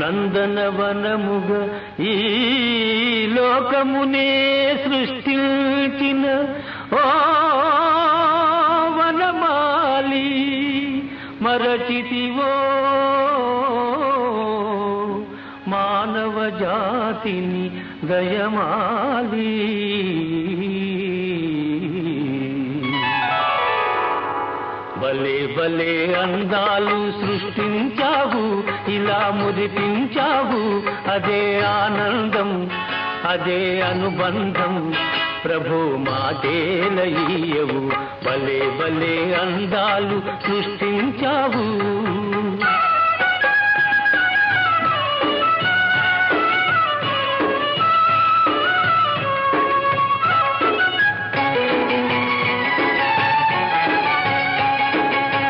నందనవనముగా ఈ లోకమునే సృష్టించిన ఓ వనమాలి మరచితివో మానవ జాతిని దయమాలి. భలే భలే అందాలు సృష్టించావు, ఇలా మురిపించావు, అదే ఆనందం, అదే అనుబంధం. ప్రభు మాటేలయ్యవు, భలే భలే అందాలు సృష్టించావు.